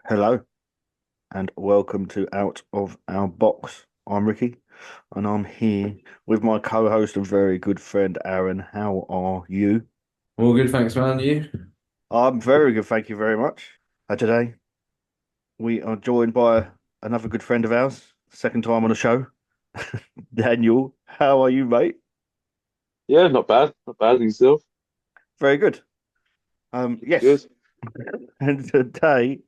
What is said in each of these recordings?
Hello and welcome to Out of Our Box. I'm Ricky and I'm here with my co-host and very good friend Aaron. How are you? All good, thanks, man. You? I'm very good, thank you very much. Today we are joined by another good friend of ours, second time on the show. Daniel, how are you, mate? Yeah, not bad. Not bad in yourself. Very good. Good. Yes. And today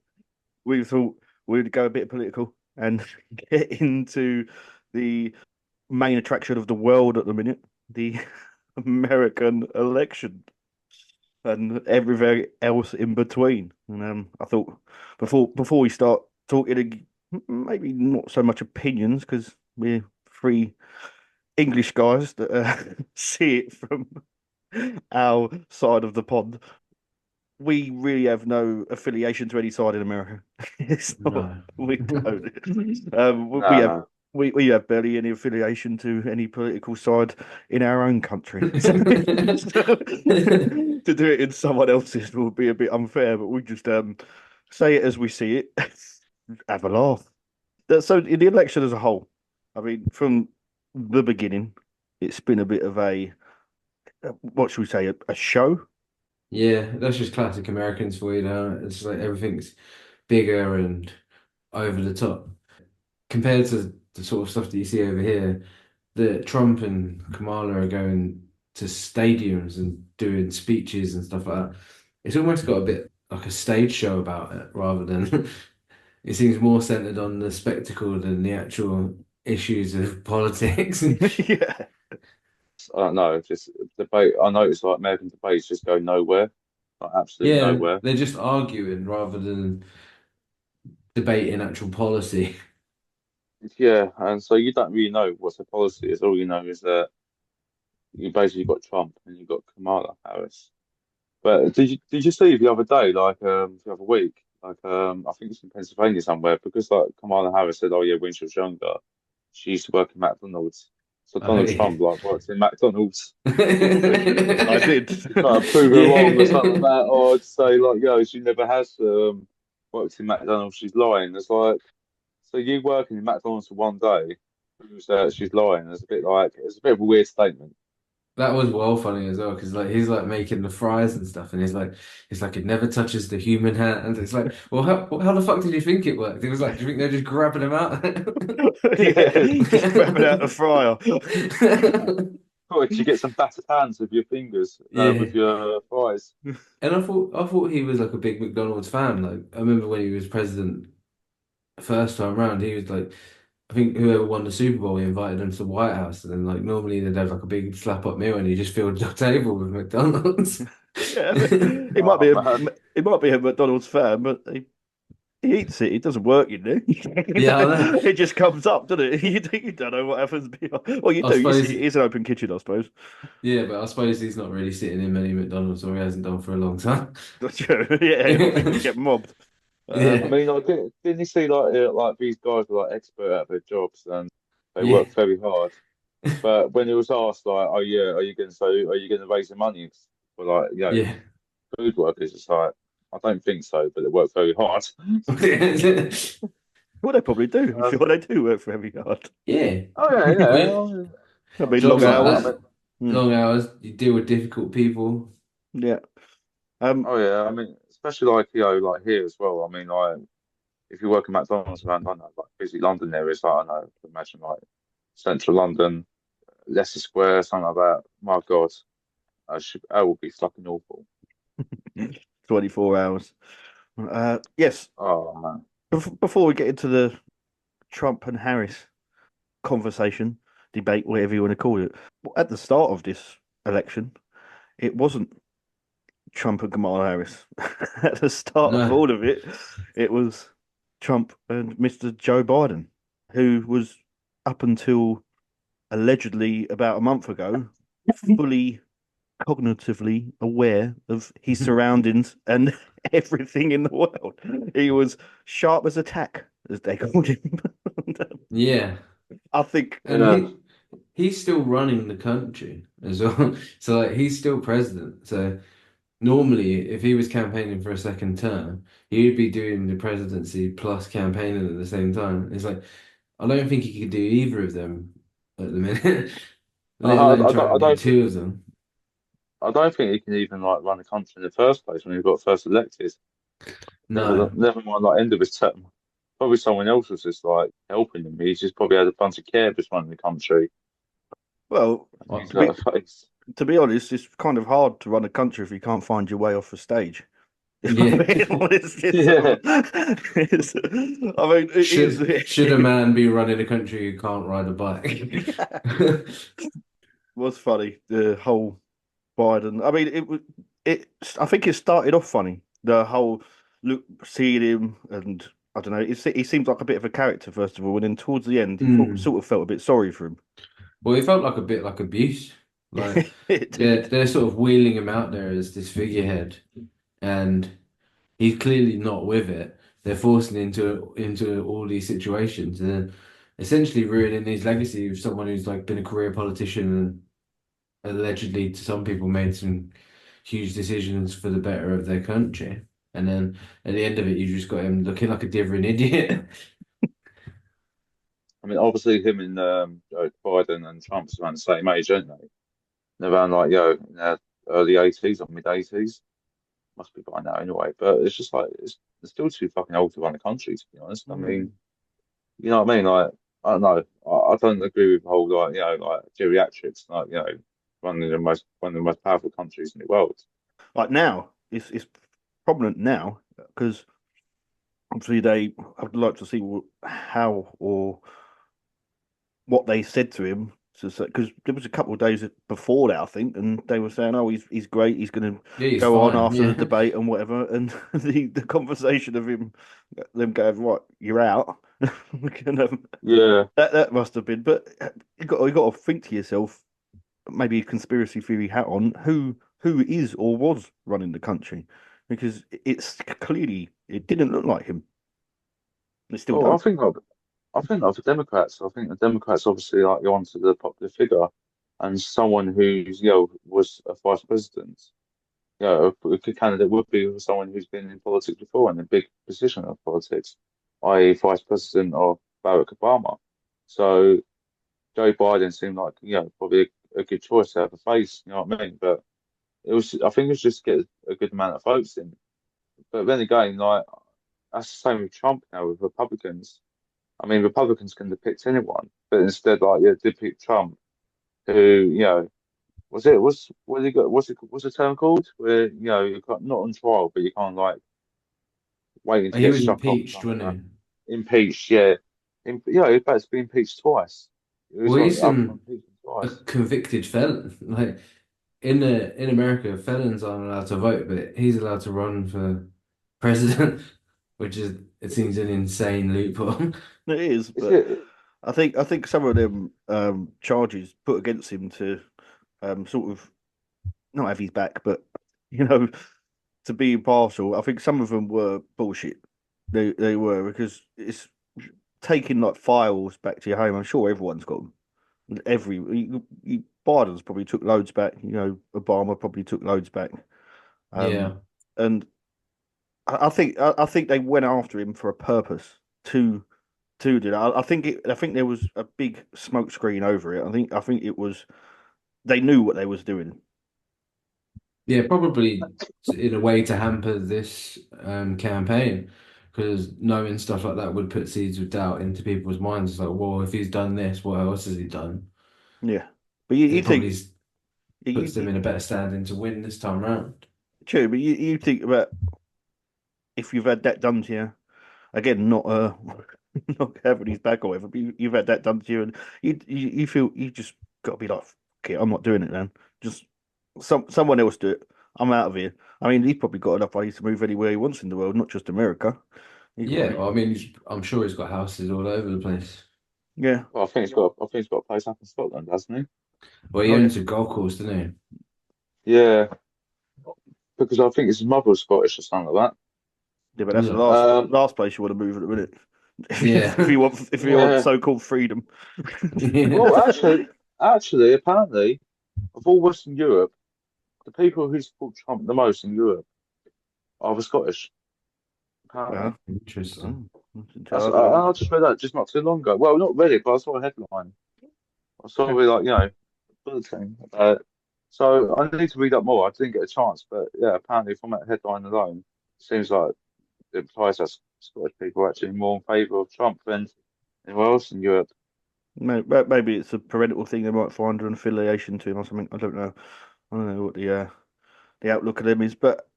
we thought we'd go a bit political and get into the main attraction of the world at the minute, the American election and everything else in between. And I thought before we start talking, maybe not so much opinions because we're three English guys that see it from our side of the pond. We really have no affiliation to any side in America. It's not, No. we don't. We No, have no. we have barely any affiliation to any political side in our own country. So, to do it in someone else's will be a bit unfair, but we just say it as we see it. Have a laugh. So in the election as a whole, I mean, from the beginning, it's been a bit of a what should we say, a show. Yeah, that's just classic Americans for you now. It's like everything's bigger and over the top. Compared to the sort of stuff that you see over here, that Trump and Kamala are going to stadiums and doing speeches and stuff like that. It's almost got a bit like a stage show about it rather than it seems more centered on the spectacle than the actual issues of politics. Yeah. I don't know. Just debate. I noticed like American debates just go nowhere. Like absolutely Yeah, nowhere. they're just arguing rather than debating actual policy. Yeah, and so you don't really know what the policy is. All you know is that you basically got Trump and you got Kamala Harris. But did you see the other day, like the other week, like I think it's in Pennsylvania somewhere, because like Kamala Harris said, oh yeah, when she was younger, she used to work at McDonald's. So Oh, Donald yeah. Trump like works in McDonald's, sort of thing. I did. To try to prove her wrong or something like Yeah. that, or to say like, yo, she never has worked in McDonald's, she's lying. It's like, so you working in McDonald's for one day proves that she's lying. It's a bit of a weird statement. That was well funny as well because like he's like making the fries and stuff, and he's like it never touches the human hand. And it's like, well, how the fuck did you think it worked? It was like, do you think they're just grabbing him out? Yeah, just grabbing out the fryer. Oh, you get some battered hands with your fingers, Yeah. with your fries. And I thought he was like a big McDonald's fan. Like I remember when he was president first time round, he was like, I think whoever won the Super Bowl, he invited them to the White House, and then like normally they'd have like a big slap up meal, and he just filled the table with McDonald's. Yeah, it might be Oh man, a McDonald's fan, but he eats it. It doesn't work, you know. Yeah, I know. It just comes up, doesn't it? You don't know what happens behind. Well, you I do. You suppose, see, it's an open kitchen, I suppose. yeah, but I suppose he's not really sitting in many McDonald's, or he hasn't done for a long time. That's true. Yeah, I think you get mobbed. I Yeah, mean, like, didn't you see like these guys are like expert at their jobs and they yeah. work very hard. But when it was asked like, oh yeah, are you going to raise the money for like Yeah. food workers? It's like I don't think so, but they work very hard. Well, they probably do. I'm Um, sure they do work very hard. Yeah. oh yeah, When yeah. I mean, long jobs like I hours. mean, that, Hmm. long hours, you deal with difficult people. Yeah. Um. oh yeah, I mean, especially like like here as well. I mean, like if you work at McDonald's around, I don't know, like busy London areas, like I don't know, imagine like central London, Leicester Square, something like that. My God, that would be fucking awful. 24 hours. Yes. Oh man. Before we get into the Trump and Harris conversation, debate, whatever you want to call it, at the start of this election, it wasn't Trump and Kamala Harris. At the start of No. all of it, it was Trump and Mr. Joe Biden, who was up until allegedly about a month ago fully cognitively aware of his surroundings and everything in the world. He was sharp as a tack, as they called him. Yeah. I think, And Yeah. he's still running the country as well. So like he's still president. So normally, if he was campaigning for a second term, he'd be doing the presidency plus campaigning at the same time. It's like I don't think he could do either of them at the minute, let alone try and do two of them. I don't think he can even like run the country in the first place when he got first elected. No. Never mind like end of his term. Probably someone else was just like helping him. He's just probably had a bunch of carers running the country. Well, He's to got a be face. to be honest, it's kind of hard to run a country if you can't find your way off the stage. If I'm Yeah. being honest, Yeah. I mean, it is. Should a man be running a country who can't ride a bike? Was funny the whole Biden. I mean, it was it. I think it started off funny. The whole look, seeing him, and I don't know. He seems like a bit of a character first of all, and then towards the end, Mm. sort of felt a bit sorry for him. Well, it felt like a bit like abuse. Like It they're did. they're sort of wheeling him out there as this figurehead, and he's clearly not with it. They're forcing him into all these situations and then essentially ruining his legacy of someone who's like been a career politician and allegedly to some people made some huge decisions for the better of their country. And then at the end of it, you just got him looking like a dithering idiot. I mean, obviously him and Biden and Trump's around the same age, aren't they? They're around like in their early 80s or mid 80s. Must be by now anyway. But it's just like it's still too fucking old to run a country, to be honest. I mean, Mm. you know what I mean? Like I don't know. I don't agree with the whole like like geriatrics, like running one of the most powerful countries in the world. Like now, it's prominent now because obviously I'd like to see how or what they said to him. Because there was a couple of days before that, I think, and they were saying, "Oh, he's great. He's going to Yeah, he's go on fine. after the Yeah. debate and whatever." And the conversation of them going, "Right, you're out." And, Yeah. that must have been. But you got to think to yourself, maybe a conspiracy theory hat on, who is or was running the country, because it's clearly it didn't look like him. It still Well, don't. I think of the Democrats. I think the Democrats obviously like go on to the popular figure and someone who's was a vice president. A good candidate would be someone who's been in politics before in a big position of politics, i.e., vice president of Barack Obama. So Joe Biden seemed like probably a good choice to have a face. You know what I mean? But I think it was just to get a good amount of votes in. But then again, like that's the same with Trump now with Republicans. I mean, Republicans can depict anyone, but instead, like, they pick Trump, who, what he got, what's the term called? Where, you're not on trial, but you can't, like, waiting to He get was struck off or impeached, something like wasn't that. Impeached, yeah. He's about to be impeached twice. It he? was Well, he's up for impeachment a twice. convicted felon. Like in America, felons aren't allowed to vote, but he's allowed to run for president, which is it seems an insane loophole. It is, Is but it? I think some of them charges put against him to sort of not have his back, but you know to be impartial. I think some of them were bullshit. They were because it's taking like files back to your home. I'm sure everyone's got them. Biden's probably took loads back. Obama probably took loads back. Um, Yeah. and I think they went after him for a purpose to do that. I think there was a big smoke screen over it. I think it was they knew what they was doing. Yeah, probably in a way to hamper this campaign, because knowing stuff like that would put seeds of doubt into people's minds. It's like, well, if he's done this, what else has he done? Yeah, but you It probably think puts them you in a better standing to win this time round. true, but you think about if you've had that done to you again, not not having his back or whatever, but you've had that done to you, and you feel you just got to be like, okay, I'm not doing it, man. Just someone else do it. I'm out of here. I mean, he's probably got enough money to move anywhere he wants in the world, not just America. He's Yeah, probably well, I mean, I'm sure he's got houses all over the place. yeah. Well, I think he's got a place up in Scotland, hasn't he? Well, he Oh yeah, owns a golf course, doesn't Yeah, because I think his mother was Scottish or something like yeah, but he? that's Is the it? last place you want to move at the minute. If Yeah. you want if you want that. so-called freedom. Yeah. Well, actually, apparently, of all Western Europe, the people who support Trump the most in Europe are the Scottish, apparently. Yeah. Interesting. Oh, that's I just read that just not too long ago. Well, not read it, but I saw a headline. I saw it like, bulletin. So I need to read up more. I didn't get a chance, but yeah, apparently from that headline alone, it seems like it implies that Scottish people are actually more in favour of Trump than anywhere else in Europe. maybe it's a parental thing they might find an affiliation to him or something. I don't know. I don't know what the outlook of them is, but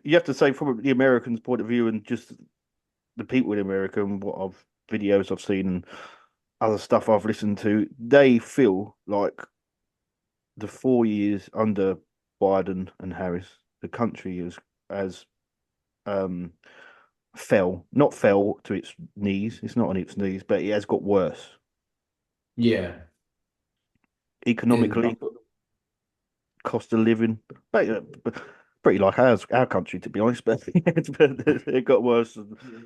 you have to say from the Americans' point of view and just the people in America and what videos I've seen and other stuff I've listened to, they feel like the 4 years under Biden and Harris, the country is as um not fell to its knees. It's not on its knees, but it has got worse Yeah. economically, In cost of living, pretty like our country to be honest. But it got worse.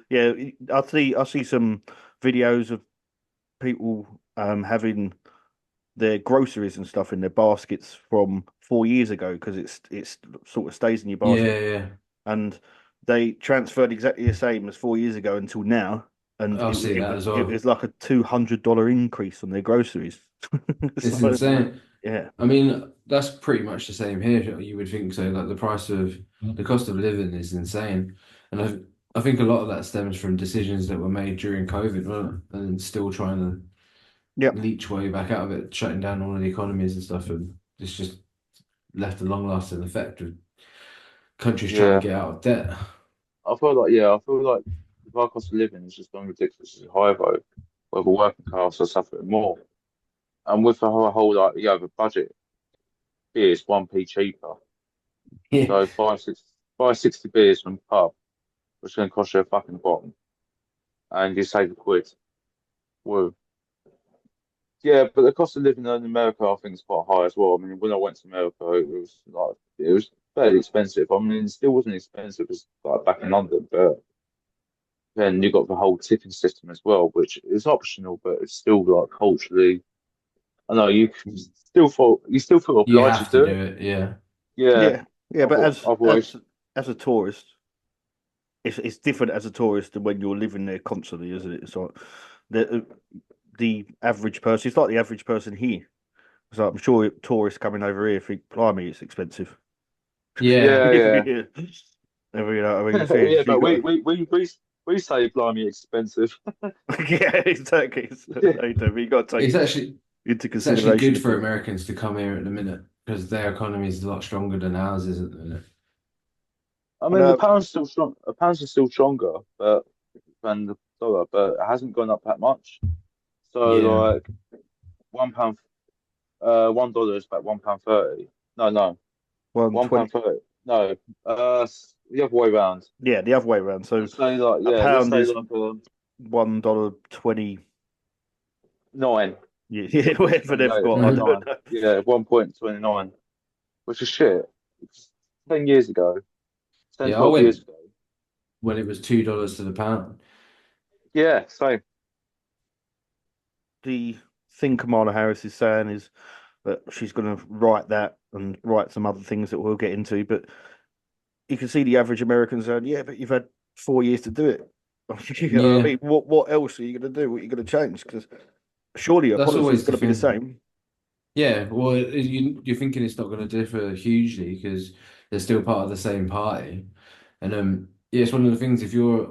Yeah, I see some videos of people having their groceries and stuff in their baskets from 4 years ago because it's sort of stays in your basket, yeah, yeah. and they transferred exactly the same as 4 years ago until now, and I've seen that as it well. was like a $200 increase on their groceries. It's So insane. yeah, I mean, that's pretty much the same here. You would think so. Like the cost of living is insane, and I think a lot of that stems from decisions that were made during COVID, weren't it? And then still trying to yeah, leech way back out of it, shutting down all of the economies and stuff, and it's just left a long-lasting effect of countries trying to Yeah, get out of debt. I feel like the high cost of living is just gone ridiculously high though, where the working class are suffering more. And with the whole like, the budget beer is 1p cheaper. Yeah, So buy 60 beers from the pub, which is going to cost you a fucking bottom, and you save a quid. Woo. Yeah, but the cost of living in America, I think, is quite high as well. I mean, when I went to America, it was fairly expensive. I mean, it still wasn't expensive as like back in London, but then you got the whole tipping system as well, which is optional, but it's still like culturally. I know you still feel you obliged to have to do do it. it. Yeah, Yeah, yeah. But otherwise, as a tourist, it's different as a tourist than when you're living there constantly, isn't it? It's like the the average person. It's like the average person here. So I'm sure tourists coming over here think, blimey, it's expensive. yeah, yeah, yeah, Yeah. You know what I mean? yeah. You But got we say blimey expensive. yeah, exactly. Yeah, They do. But you got to take it's actually into it's actually consideration good the for thing. Americans to come here at the minute because their economy is a lot stronger than ours is at the minute. I And mean the pound's still strong. The pounds is still stronger, but than the dollar, but it hasn't gone up that much. So Yeah, like £1, $1 is about £1 30. No, no, 120. £1 30. No, the other way round. Yeah, the other way around. So a Let's pound say is like $1.20. nine, Yeah, yeah, whatever they've 28, got. I don't 29. know. Yeah, 1.29, which is shit. It's 10 years ago, 10, yeah. I 12 years went ago. when it was $2 to the pound. Yeah, same. The thing Kamala Harris is saying is that she's going to write that and write some other things that we'll get into. But you can see the average American saying, "Yeah, but you've had 4 years to do it." You know what I Yeah, mean? What else are you going to do? What are you going to change? Because surely your that's policy is always going the to be the thing. same. Yeah, well, you're thinking it's not going to differ hugely because they're still part of the same party, and yeah, it's one of the things. If your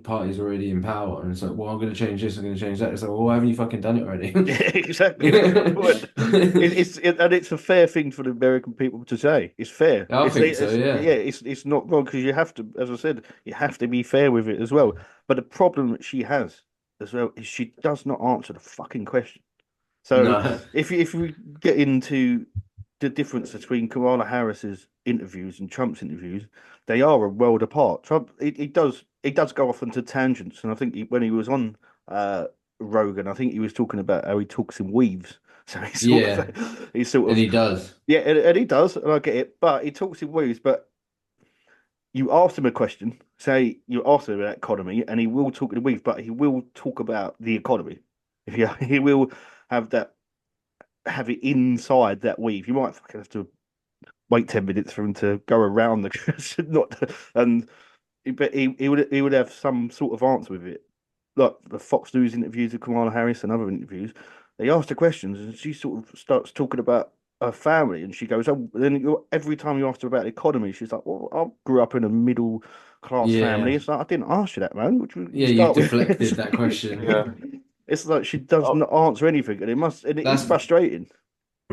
party's already in power, and it's like, well, I'm going to change this, I'm going to change that. It's like, well, why haven't you fucking done it already? Yeah, exactly. That's the point. And it's a fair thing for the American people to say. It's fair. I think so. Yeah. Yeah, It's not wrong because you have to, as I said, you have to be fair with it as well. But the problem that she has as well is she does not answer the fucking question. So no, if we get into the difference between Kamala Harris's interviews and Trump's interviews, they are a world apart. Trump, he does go off into tangents, and I think when he was on uh, Rogan, I think he was talking about how he talks in weaves. So yeah, he's sort and of he does. yeah, and he does, and I get it, but he talks in weaves. But you ask him a question, say you ask him about economy, and he will talk in weave, but he will talk about the economy. If you, he will have that have it inside that weave. You might fucking have to. wait 10 minutes for him to go around the question, not and but he would have some sort of answer with it. Like the Fox News interviews with Kamala Harris and other interviews, they ask her questions and she sort of starts talking about her family and she goes, oh, every time you ask her about the economy, she's like, well, I grew up in a middle class family. Yeah. It's like, I didn't ask you that, man. Would you Yeah, you've start with? deflected that question. Yeah. It's like she doesn't Oh, answer anything, and and it is That's frustrating.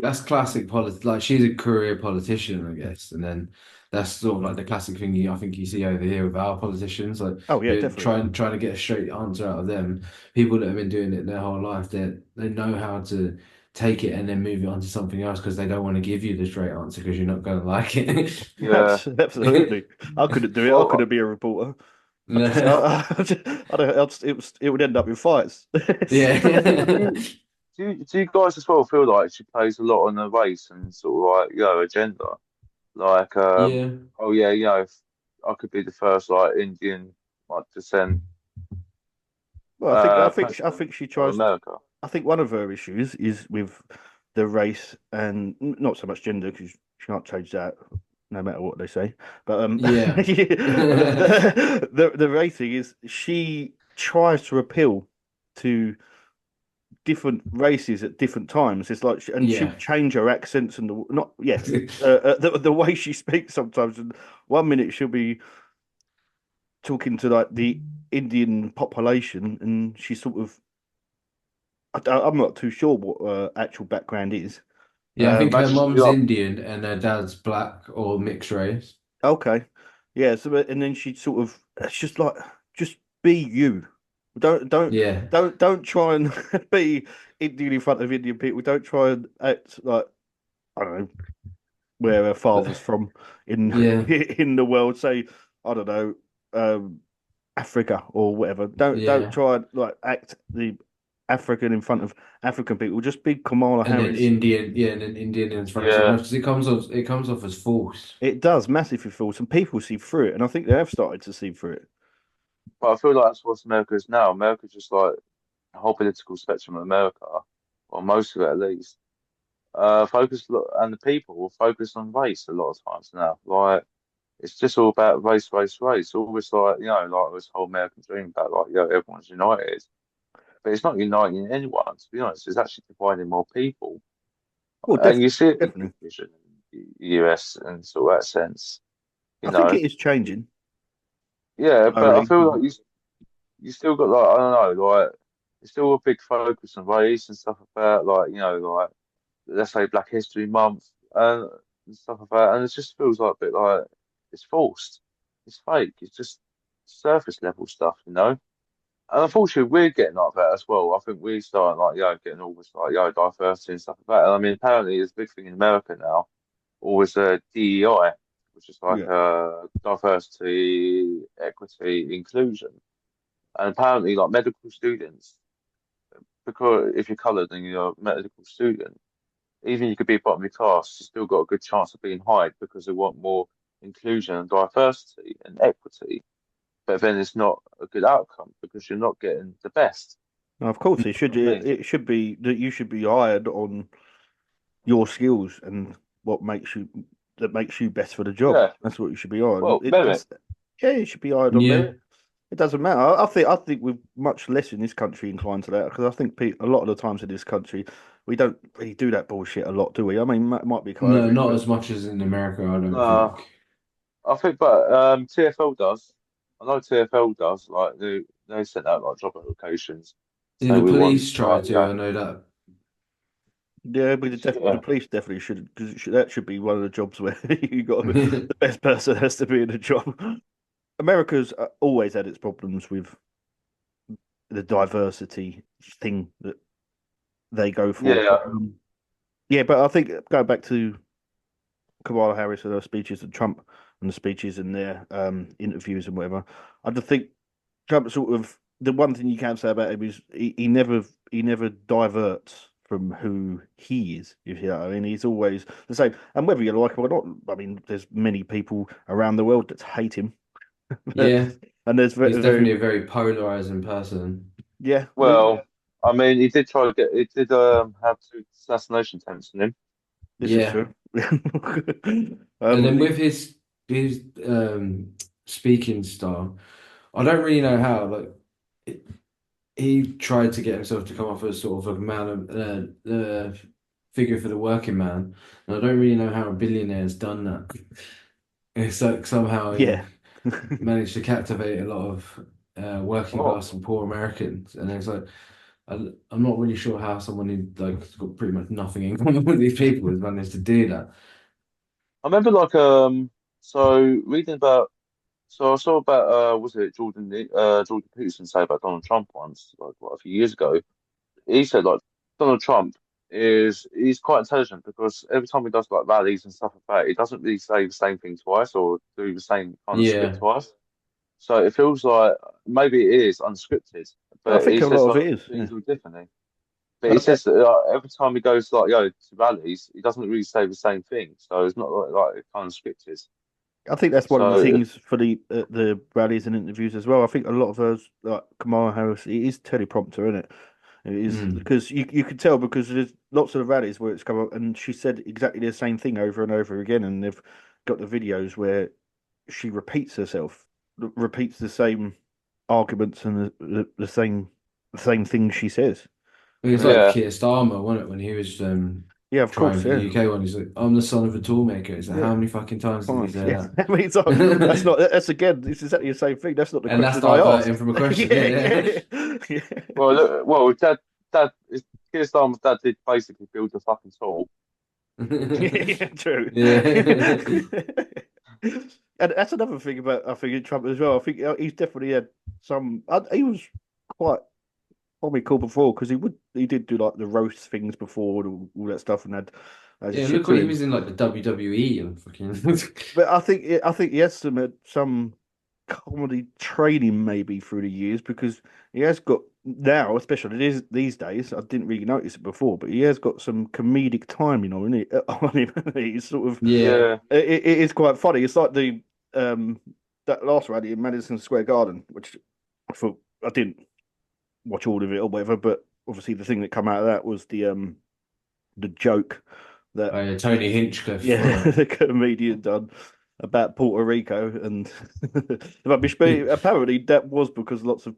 That's classic politics. Like she's a career politician, I guess, and then that's sort of like the classic thing I think you see over here with our politicians. Like Oh yeah, you're definitely. trying to get a straight answer out of them. People that have been doing it their whole life, they know how to take it and then move it on to something else because they don't want to give you the straight answer because you're not going to like it. yeah. Absolutely. I couldn't do it. I couldn't Well, be a reporter. No. It would end up in fights. do Yeah. you, do you guys as well feel like she plays a lot on the race and sort of like, agenda? Like, Yeah. oh yeah, if I could be the first like Indian like descent Well, I president think she of tries. America. I think one of her issues is with the race and not so much gender because she can't change that no matter what they say. But Yeah. the race thing is she tries to appeal to different races at different times. It's like, and she'll Yeah. change her accents and the not yeah, the way she speaks sometimes. And 1 minute she'll be talking to like the Indian population, and she sort of I'm not too sure what actual background is. Yeah, I think her Maybe she'll be mum's like, Indian and her dad's black or mixed race. Okay, yeah. So and then she sort of it's just like just be you. Don't don't Yeah. don't try and be Indian in front of Indian people. Don't try and act like I don't know where her father's from in Yeah. in the world. Say I don't know um, Africa or whatever. Don't Yeah. try and like act the African in front of African people. Just be Kamala And then Harris. Indian, yeah, and then Indian in front of someone yeah. else because it comes off as false. It does massively false, and people see through it, and I think they have started to see through it. But I feel like that's what America is now. America's just like the whole political spectrum of America, or most of it at least. And the people will focus on race a lot of times now. Like it's just all about race, race, race. Always like like this whole American dream about like everyone's united, but it's not uniting anyone. To be honest, it's actually dividing more people, Well, and you see it in definitely. television in the US and sort of that sense. I You think know, it is changing yeah, but I slowly. feel like you still got like I don't know, like it's still a big focus on race and stuff like that. Like like let's say Black History Month and stuff like that, and it just feels like a bit like it's forced, it's fake, it's just surface level stuff. And unfortunately, we're getting like that as well. I think we start like getting all this like diversity and stuff like that. And I mean, apparently, it's a big thing in America now. Always DEI, which is like Yeah. diversity, equity, inclusion. And apparently, like medical students, because if you're coloured and you're a medical student, even you could be bottom of your class, you still got a good chance of being hired because they want more inclusion and diversity and equity. But then it's not a good outcome because you're not getting the best. Now, of course, You know what I mean? it should be that you should be hired on your skills and what makes you that makes you best for the job. Yeah. That's what you should be hired. Well, merit. Yeah, you should be hired on Yeah. merit. It doesn't matter. I think we're much less in this country inclined to that because I think a lot of the times in this country we don't really do that bullshit a lot, do we? I mean, it might be No, COVID, not but as much as in America, I don't No, think. I think, but TFL does. I know TFL does. Like they sent out like job applications. Yeah, Say the we want police try like to, I know that. yeah, but the yeah, police definitely should because that should be one of the jobs where you got to be, the best person has to be in the job. America's always had its problems with the diversity thing that they go for. yeah, Yeah, but I think going back to Kamala Harris and her speeches and Trump and the speeches and their interviews and whatever, I just think Trump sort of the one thing you can say about him is he never diverts from who he is. If you know what I mean, he's always the same. And whether you like him or not, I mean, there's many people around the world that hate him, Yeah, and there's he's very definitely a very polarizing person. yeah, well, I mean, he did try to get. He did have two assassination attempts on him. This is Yeah. true. And then The- with his speaking style, I don't really know how. Like he tried to get himself to come off as sort of a man, figure for the working man, and I don't really know how a billionaire's done that. It's like somehow he yeah. managed to captivate a lot of working Oh, class and poor Americans, and it's like I'm not really sure how someone who like has got pretty much nothing in common with these people has managed to do that. I remember like so reading about so I saw about was it Jordan Peterson say about Donald Trump once, like what, a few years ago. He said like Donald Trump he's quite intelligent because every time he does like rallies and stuff like that, he doesn't really say the same thing twice or do the same kind of script Yeah, twice. So it feels like maybe it is unscripted, I but think he a says lot of like it is. Yeah. things all differently. But he says that every time he goes like to rallies, he doesn't really say the same thing. So it's not like kind of scripted. I think that's one of the So things for the rallies and interviews as well. I think a lot of us, like Kamala Harris, it is teleprompter, isn't it? It is mm. because you can tell because there's lots of the rallies where it's come up and she said exactly the same thing over and over again, and they've got the videos where she repeats herself, repeats the same arguments and the same things she says. It was like And yeah, Keir Starmer, wasn't it, when he was yeah, of trying course, for the yeah, UK one? He's like, "I'm the son of a toolmaker." It's like, yeah. how many fucking times did he Fine. say Yeah, I mean, so that's that? not. That's again. It's exactly the same thing. That's not the And that's question I diverting asked. from a question. Yeah, Yeah, yeah, yeah. well, look, well, dad, Keir Starmer's dad did basically build the fucking tool. Yeah, true. yeah, And that's another thing about I think Trump as well. I think he's definitely had some. He was quite probably cool before because he did do like the roast things before and all that stuff and had as a yeah. shit Look to what he him. was in like the WWE and fucking. But I think he has some comedy training maybe through the years because he has got now, especially these days. I didn't really notice it before, but he has got some comedic timing on it on him. He's sort of Yeah, Yeah, it is quite funny. It's like the that last rally in Madison Square Garden, which I thought I didn't watch all of it or whatever, but obviously the thing that come out of that was the joke that Tony Hinchcliffe. yeah, the comedian done about Puerto Rico and rubbish. But apparently that was because lots of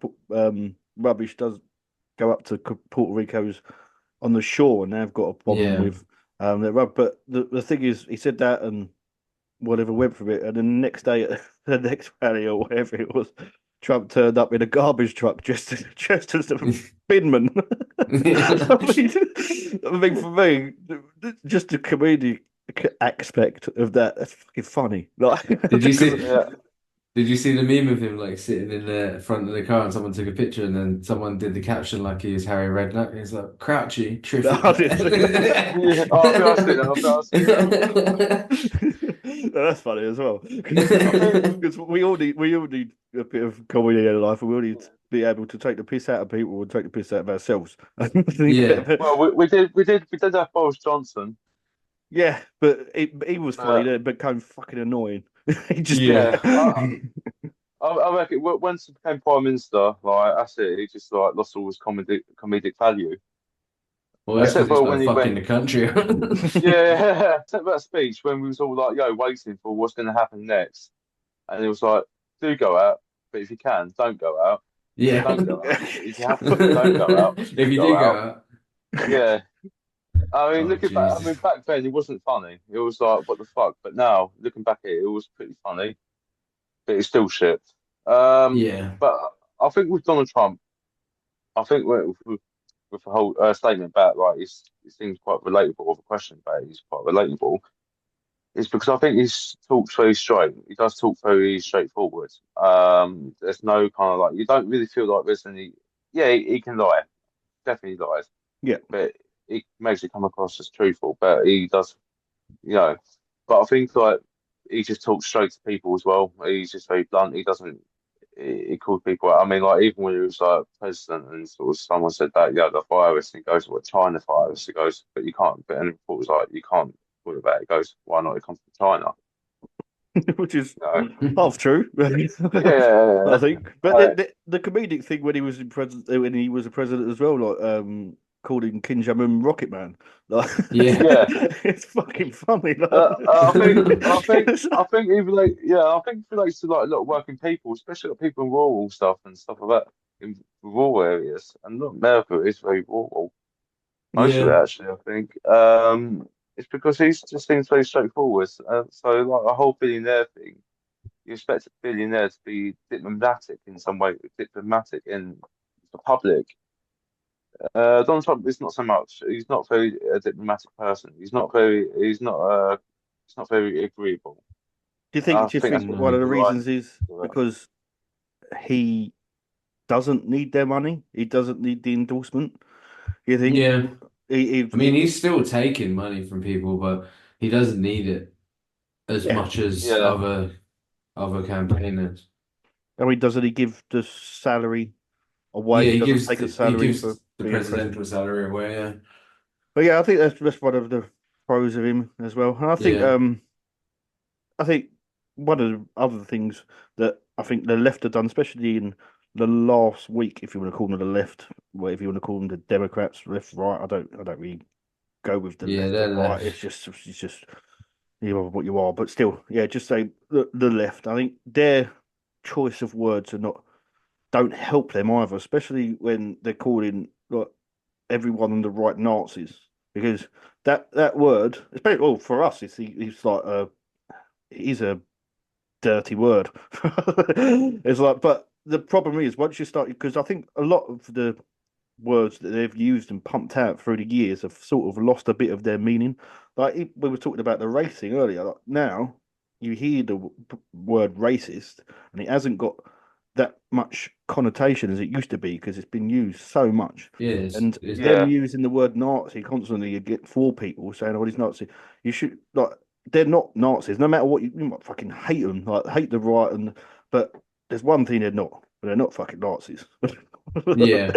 rubbish does go up to Puerto Rico's on the shore, and they've got a problem Yeah, with their rub. But the thing is, he said that and whatever went for it, and then the next day at the next rally or whatever it was, Trump turned up in a garbage truck just as a binman. I mean, for me, just the comedic aspect of that, that's fucking funny. Like, did you because see? yeah. Did you see the meme of him like sitting in the front of the car and someone took a picture and then someone did the caption like he was Harry Redknapp? He's like, Crouchy, terrific I didn't look at Yeah. Oh, I think I've seen that. I think I've seen that. that. That's funny as well. I think. Because we all need a bit of comedy in life, and we all need to be able to take the piss out of people and take the piss out of ourselves. I think Yeah. Well, we did have Boris Johnson, yeah, but he was funny. but Then it became fucking annoying. He just Yeah. yeah, I reckon once he became prime minister, like that's it. He just like lost all his comedic value. Well, that's because Except he for when started he fucking went, the country. yeah, except that speech when we was all like, yo, waiting for what's going to happen next, and it was like, do go out, but if you can, don't go out. Yeah. Don't go out, but if you have to, don't go out. If Do you go do go out. out. Yeah, I mean, Oh, looking back, I Jesus. mean, back then it wasn't funny. It was like, what the fuck? But now, looking back at it, it was pretty funny, but it's still shit. Yeah. But I think with Donald Trump, I think with the whole statement about like it seems quite relatable, or the question about it is quite relatable. Is because I think he's talks very straight. He does talk very straightforward. There's no kind of like you don't really feel like there's any. Yeah, he can lie, definitely lies, yeah, but he makes it come across as truthful. But he does, you know. But I think like he just talks straight to people as well. He's just very blunt. He doesn't. He calls people out. I mean, like even when he was like president and sort of someone said that yeah the virus and he goes what China virus. He goes, but you can't. But and it was like you can't talk about it. He goes, why not? It comes from China. which is No. half true, I Yeah. think. But Uh, the comedic thing when he was in president, when he was a president as well, like calling Kim Jong-un Rocket Man. Like, Yeah. Yeah. it's fucking funny. I think, I think, It's I think it relates. Yeah, I think it relates to like a lot of working people, especially like people in rural stuff and stuff like that in rural areas. And not America is very rural. Most of it, Yeah. actually, I think. It's because he just seems very straightforward. So, like a whole billionaire thing, you expect a billionaire to be diplomatic in some way, diplomatic in the public. Donald Trump is not so much. He's not very a diplomatic person. He's not very. He's not. He's not very agreeable. I do you think that's think what one of No. the people like. reasons is because he doesn't need their money? He doesn't need the endorsement. You think Yeah. I mean, he he's still taking money from people, but he doesn't need it as yeah. much as Yeah, other campaigners. I mean, doesn't he give the salary away? Yeah, He doesn't take a he salary for gives the being president. presidential salary away. Yeah. But yeah, I think that's one of the pros of him as well. And Yeah. I think one of the other things that I think the left have done, especially in the last week, if you want to call them the left, whatever you want to call them, the Democrats, left, right. I don't really go with the Yeah, left they're or right. left. It's just you are what you are. But still, yeah, just say the left. I think their choice of words are not don't help them either, especially when they're calling like everyone on the right Nazis, because that word, especially well for us, it's like it is a dirty word. It's like, but the problem is once you start, because I think a lot of the words that they've used and pumped out through the years have sort of lost a bit of their meaning. Like we were talking about the race thing earlier. Like now you hear the word racist, and it hasn't got that much connotation as it used to be because it's been used so much. Yeah, And it's them yeah, using the word Nazi constantly, you get four people saying, "Oh, he's Nazi." You should like they're not Nazis. No matter what you might fucking hate them, like hate the right, and but there's one thing they're not fucking Nazis. yeah.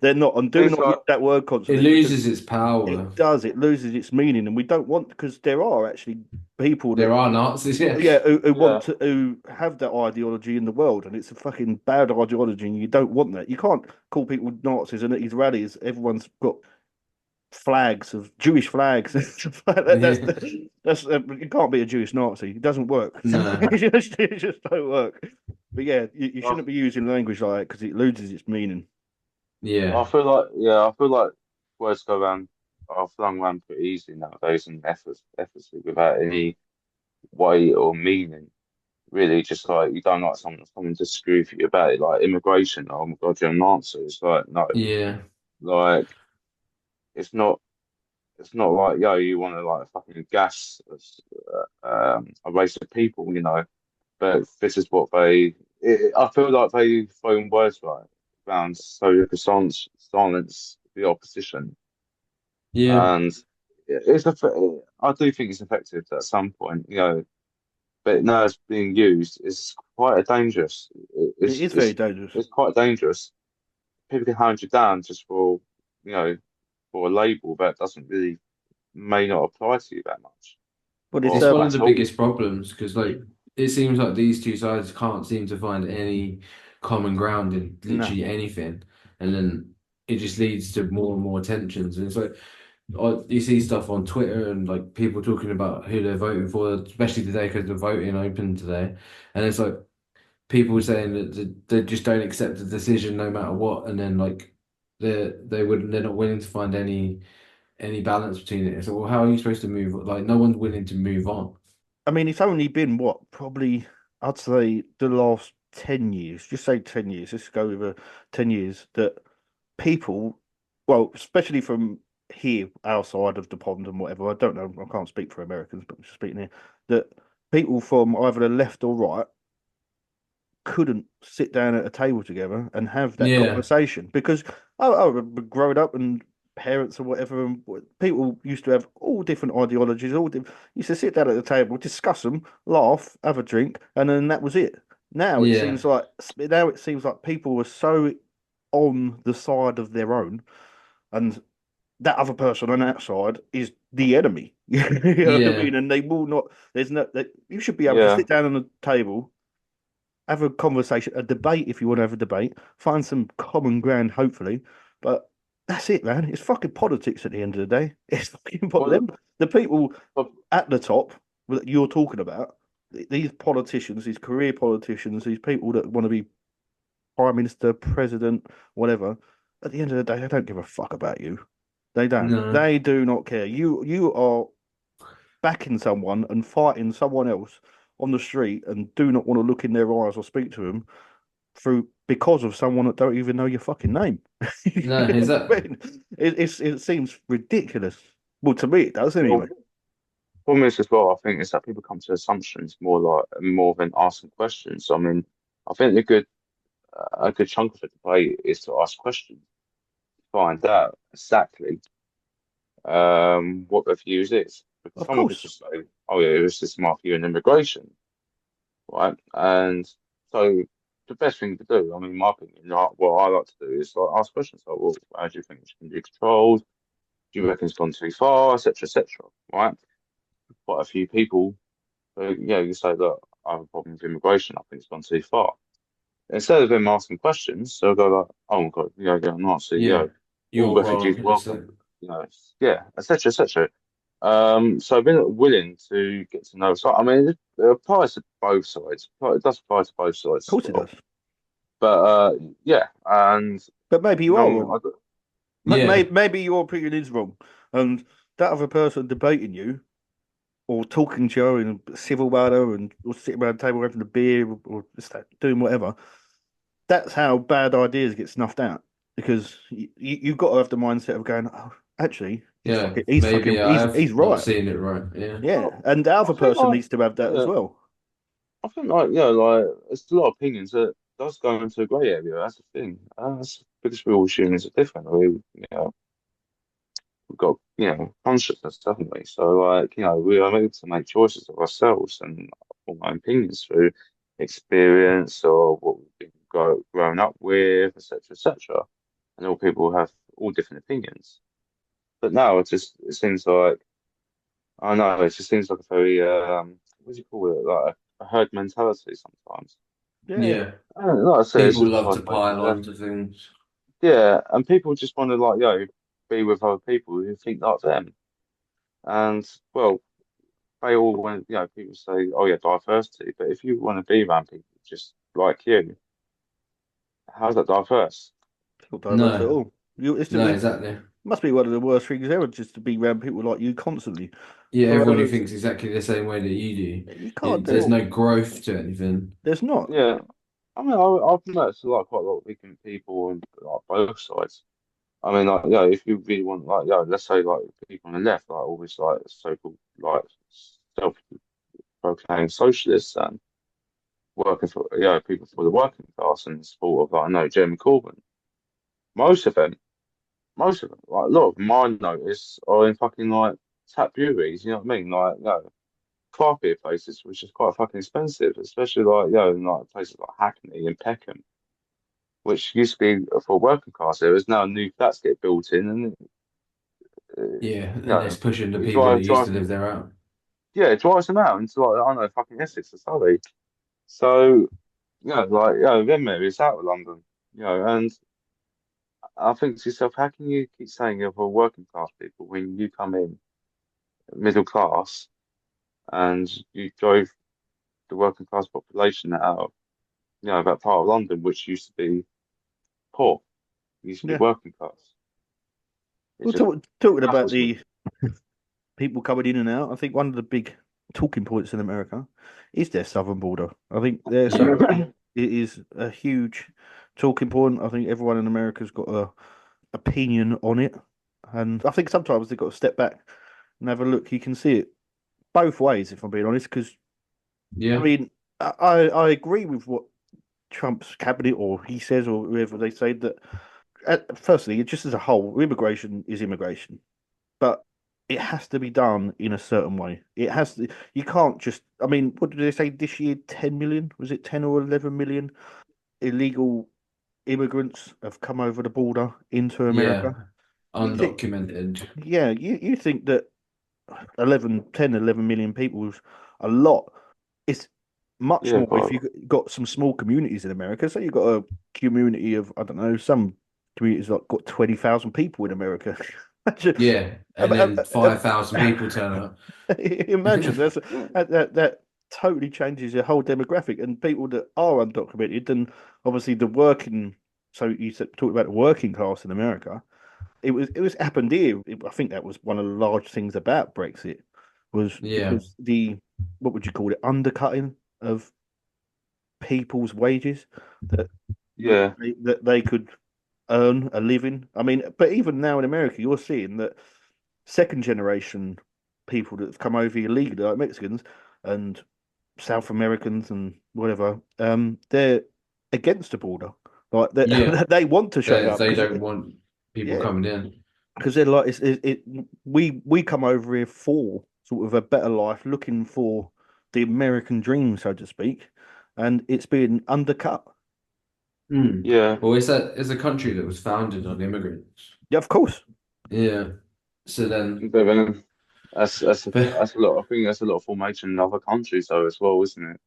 They're not, and do it's not use like that word It constantly because loses its power. it does. It loses its meaning, and we don't want because there are actually people that There are Nazis, yeah. yeah who want yeah, to who have that ideology in the world, and it's a fucking bad ideology, and you don't want that. You can't call people Nazis, and at these rallies, everyone's got flags of Jewish flags. and stuff like that. Yeah. That's it can't be a Jewish Nazi. It doesn't work. No. It just don't work. But yeah, you I, shouldn't be using language like that because it loses its meaning. I Yeah. feel like yeah, I feel like words go around are flung around pretty easily nowadays and effortlessly without any weight or meaning. Really, just like you don't like someone to screw with you about it, like immigration. Oh my God, you're an answer. It's like no, Yeah. like it's not. It's not like yo, you want to like fucking gas a race of people, you know. But this is what I feel like they throw words right around so you can silence the opposition, Yeah. and I do think it's effective at some point, you know. But now it's being used, it's quite a dangerous. It is very dangerous. It's quite dangerous. People can hound you down just for you know for a label that doesn't really may not apply to you that much But it's or It's one of the at all. biggest problems because, like, it seems like these two sides can't seem to find any common ground in no. literally anything, and then it just leads to more and more tensions. And it's like you see stuff on Twitter and like people talking about who they're voting for, especially today because the voting opened today, and it's like people saying that they just don't accept the decision no matter what, and then like they're not willing to find any balance between it. So, well, how are you supposed to move? Like, no one's willing to move on. I mean, it's only been what, probably I'd say the last 10 years, just say 10 years, let's go with 10 years, that people, well, especially from here, our side of the pond and whatever, I don't know, I can't speak for Americans, but I'm just speaking here, that people from either the left or right couldn't sit down at a table together and have that Yeah, conversation because I remember growing up and parents or whatever, and people used to have all different ideologies, used to sit down at the table, discuss them, laugh, have a drink, and then that was it. yeah, Now it seems like people are so on the side of their own, and that other person on that side is the enemy. You know what I yeah, mean? And they will not. There's no. You should be able to Yeah, sit down on the table, have a conversation, a debate if you want to have a debate, find some common ground, hopefully. But That's it, man. It's fucking politics at the end of the day. It's fucking Well, them. The people but, at the top that you're talking about, these politicians, these career politicians, these people that want to be prime minister, president, whatever. At the end of the day, they don't give a fuck about you. They don't. No, They do not care. You are backing someone and fighting someone else on the street and do not want to look in their eyes or speak to them through because of someone that don't even know your fucking name. no, You is know that? what I mean? It seems ridiculous. Well, to me, it does well, anyway. problem is as well, I think, is that people come to assumptions more than asking questions. I mean, I think a good chunk of the debate is to ask questions, find out exactly what the views is. Because Of someone could course, just say, "Oh yeah, it was this mafia and immigration," right? And so the best thing to do, I mean, in my opinion, what I like to do is like ask questions like, "Well, how do you think it's going to be controlled? Do you reckon it's gone too far, etc., etc." Right? Quite a few people, you say that I have a problem with immigration. I think it's gone too far. Instead of them asking questions, they'll go like, "Oh my God, yeah, not so, Yeah, all you're refugees wrong. It's welcome, yeah, etc., etc." So I've been willing to get to know. So I mean, it applies to both sides. It does apply to both sides of as course it well. does. But yeah, and But maybe you are no, wrong. yeah, Maybe your opinion is wrong, and that other person debating you or talking to you in a civil manner and or sitting around the table having a beer or just doing whatever. That's how bad ideas get snuffed out because you've got to have the mindset of going, oh, actually, yeah. fucking, Maybe I have he's not right. seen it right. Yeah, Yeah, well, and the I other think person like needs to have that as yeah, well. I think like like it's a lot of opinions that does go into a grey area. That's the thing. That's because we all humans are different. We've got consciousness, haven't we? So like we are able to make choices of ourselves and form our opinions through experience or what we've been grown up with, etc., etc. And all people have all different opinions. But now it seems like I don't know, it just seems like a very what do you call it? Like a herd mentality sometimes. Yeah, yeah. And like I say, it's People just love try to to make pile on to things. yeah, and people just want to like be with other people who think like them. And well, they all want people say, oh yeah, diversity, but if you want to be around people just like you, how's that diverse? it's not diverse at No, all. no, It exactly. must be one of the worst things ever, just to be around people like you constantly. Yeah, For everyone who others, thinks exactly the same way that you do. you can't There's do no it. growth to anything. There's not. Yeah, I mean, I've met like quite a lot of ignorant people on like both sides. I mean, like, if you really want, like, let's say, like, people on the left, like, always, like, so-called, like, self-proclaimed socialists and working for, people for the working class and support of, like, I know, Jeremy Corbyn. Most of them, like, a lot of them I notice are in fucking, like, tap breweries, you know what I mean? Like, craft beer places, which is quite fucking expensive, especially, like, in, like, places like Hackney and Peckham, which used to be for working class areas. Now new flats get built in and, Yeah, you and it's know, pushing the you people that drive, used drive to live there out. yeah, it drives them out into like I don't know, fucking Essex or Surrey. So like them areas out of London, and I think to yourself, how can you keep saying you're for working class people when you come in middle class and you drove the working class population out of that part of London which used to be poor, used to be Yeah. working class. It Well, just talking about baffles me. the people coming in and out, I think one of the big talking points in America is their southern border. I think their Yeah, southern border it is a huge talking point. I think everyone in America's got a opinion on it, and I think sometimes they've got to step back and have a look. You can see it both ways, if I'm being honest. Because I yeah, mean, I agree with what Trump's cabinet or he says or whoever they say that. Firstly, just as a whole, immigration is immigration, but it has to be done in a certain way. It has to. You can't just. I mean, what did they say this year? 10 million? Was it 10 or 11 million illegal immigrants have come over the border into yeah. America? You think, Undocumented. yeah, you think that 11 people is a lot. It's much Yeah, more if but you've got some small communities in America. So you've got a community of, I don't know, some community's like got 20,000 people in America. Imagine, Yeah, and um, then 5,000 people turn up. imagine that totally changes your whole demographic and people that are undocumented and obviously the working. So you talked about the working class in America. It was happened here. I think that was one of the large things about Brexit was Yeah, because the what would you call it undercutting of people's wages that Yeah, that they could earn a living. I mean, but even now in America, you're seeing that second generation people that have come over here illegally, like Mexicans and South Americans and whatever, they're against the border. Like they yeah. they want to shut it up They because don't want people yeah, coming in. because they're like we come over here for sort of a better life, looking for the American dream, so to speak, and it's being undercut. Mm. yeah. Well, it's a country that was founded on immigrants. Yeah, of course, Yeah. So then, But then but that's a lot. I think that's a lot of formation in other countries though as well, isn't it?